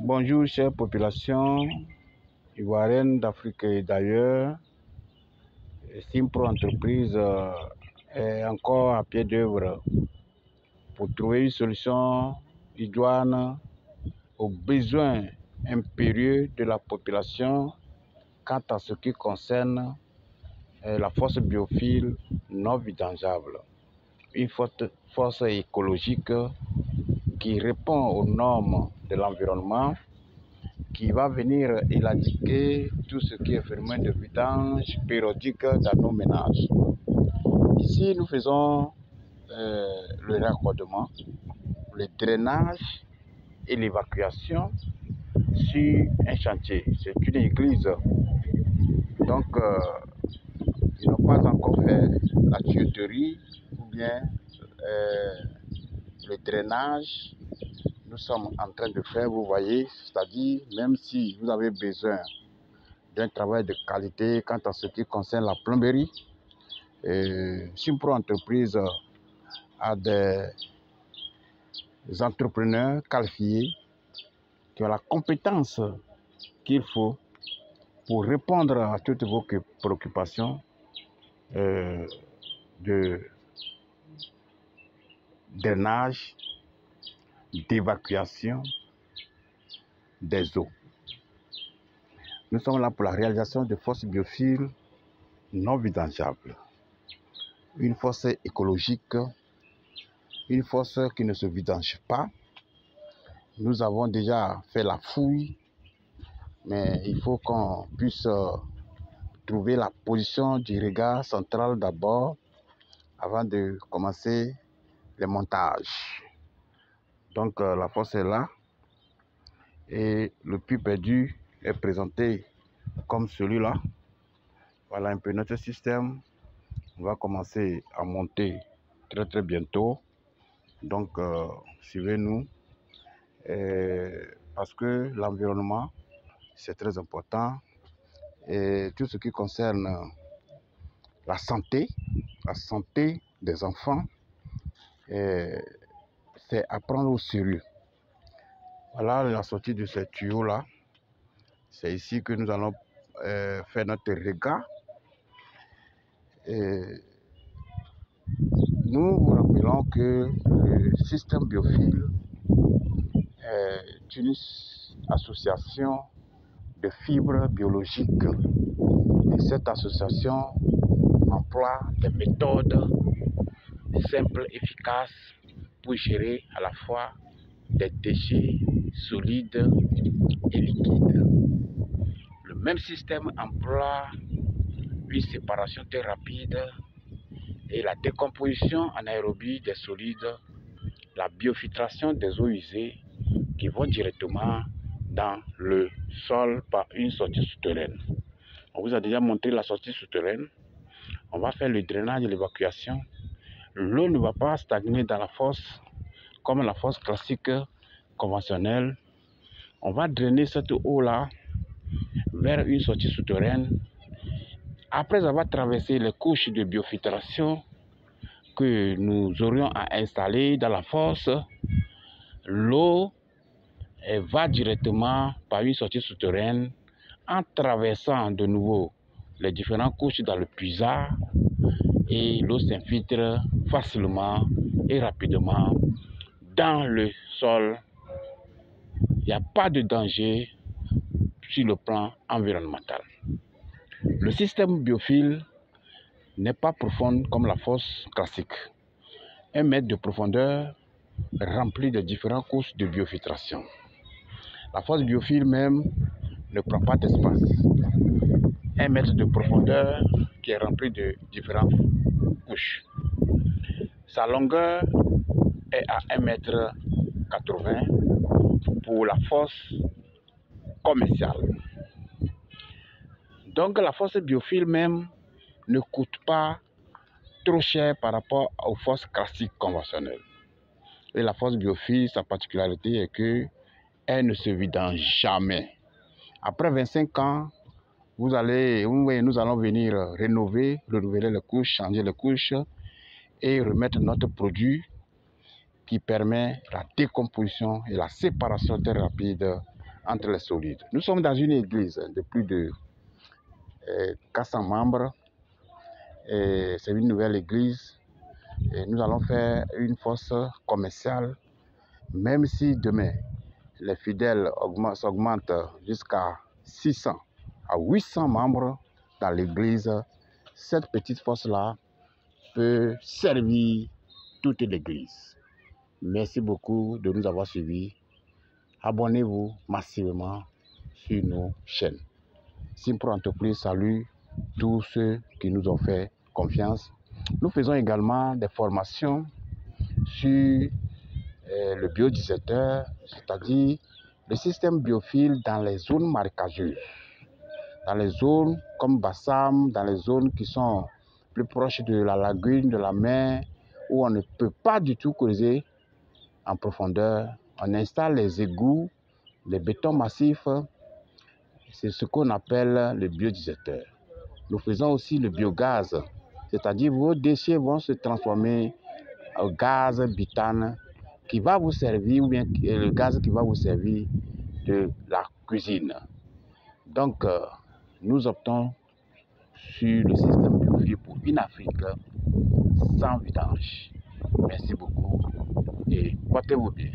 Bonjour, chère population ivoirienne d'Afrique et d'ailleurs. Simpro Entreprise est encore à pied d'œuvre pour trouver une solution idoine aux besoins impérieux de la population quant à ce qui concerne la force biophile non vidangeable. Une force écologique qui répond aux normes de l'environnement, qui va venir éradiquer tout ce qui est phénomène de vidange périodique dans nos ménages. Ici, nous faisons le raccordement, le drainage et l'évacuation sur un chantier. C'est une église. Donc, ils n'ont pas encore fait la tuyauterie ou bien le drainage. Nous sommes en train de faire, vous voyez, c'est-à-dire même si vous avez besoin d'un travail de qualité quant à ce qui concerne la plomberie, Simpro Entreprise a des entrepreneurs qualifiés qui ont la compétence qu'il faut pour répondre à toutes vos préoccupations de drainage, d'évacuation des eaux. Nous sommes là pour la réalisation de forces biophiles non vidangeables. Une force écologique, une force qui ne se vidange pas. Nous avons déjà fait la fouille, mais il faut qu'on puisse trouver la position du regard central d'abord avant de commencer les montages. Donc la force est là et le puits perdu est présenté comme celui-là. Voilà un peu notre système. On va commencer à monter très bientôt. Donc suivez-nous parce que l'environnement c'est très important et tout ce qui concerne la santé des enfants, c'est à prendre au sérieux. Voilà la sortie de ce tuyau là. C'est ici que nous allons faire notre regard. Nous vous rappelons que le système biophile est une association de fibres biologiques. Et cette association emploie des méthodes simples, efficaces pour gérer à la fois des déchets solides et liquides. Le même système emploie une séparation très rapide et la décomposition anaérobie des solides, la biofiltration des eaux usées qui vont directement dans le sol par une sortie souterraine. On vous a déjà montré la sortie souterraine. On va faire le drainage et l'évacuation. L'eau ne va pas stagner dans la fosse comme la fosse classique conventionnelle. On va drainer cette eau-là vers une sortie souterraine. Après avoir traversé les couches de biofiltration que nous aurions à installer dans la fosse, l'eau va directement par une sortie souterraine en traversant de nouveau les différentes couches dans le puisard et l'eau s'infiltre facilement et rapidement dans le sol. Il n'y a pas de danger sur le plan environnemental. Le système biophile n'est pas profond comme la fosse classique. 1 mètre de profondeur rempli de différentes couches de biofiltration. La fosse biophile même ne prend pas d'espace. 1 mètre de profondeur qui est rempli de différentes couches. Sa longueur est à 1,80 m pour la fosse commerciale. Donc la fosse biophile même ne coûte pas trop cher par rapport aux fosses classiques conventionnelles. Et la fosse biophile, sa particularité est qu'elle ne se vidange jamais. Après 25 ans, nous allons venir renouveler les couches, changer les couches et remettre notre produit qui permet la décomposition et la séparation très rapide entre les solides. Nous sommes dans une église de plus de 400 membres. C'est une nouvelle église. Et nous allons faire une force commerciale, même si demain, les fidèles s'augmentent jusqu'à 600 à 800 membres dans l'église. Cette petite force-là peut servir toute l'église. Merci beaucoup de nous avoir suivis. Abonnez-vous massivement sur nos chaînes. Simpro Entreprise salue tous ceux qui nous ont fait confiance. Nous faisons également des formations sur le biodigesteur, c'est-à-dire le système biophile dans les zones marécageuses, dans les zones comme Bassam, dans les zones qui sont plus proches de la lagune, de la mer, où on ne peut pas du tout creuser en profondeur. On installe les égouts, les bétons massifs, c'est ce qu'on appelle le biodigesteur. Nous faisons aussi le biogaz, c'est-à-dire vos déchets vont se transformer en gaz butane qui va vous servir, ou bien le gaz qui va vous servir de la cuisine. Donc, nous optons sur le système biophile pour une Afrique sans vidange. Merci beaucoup et portez-vous bien.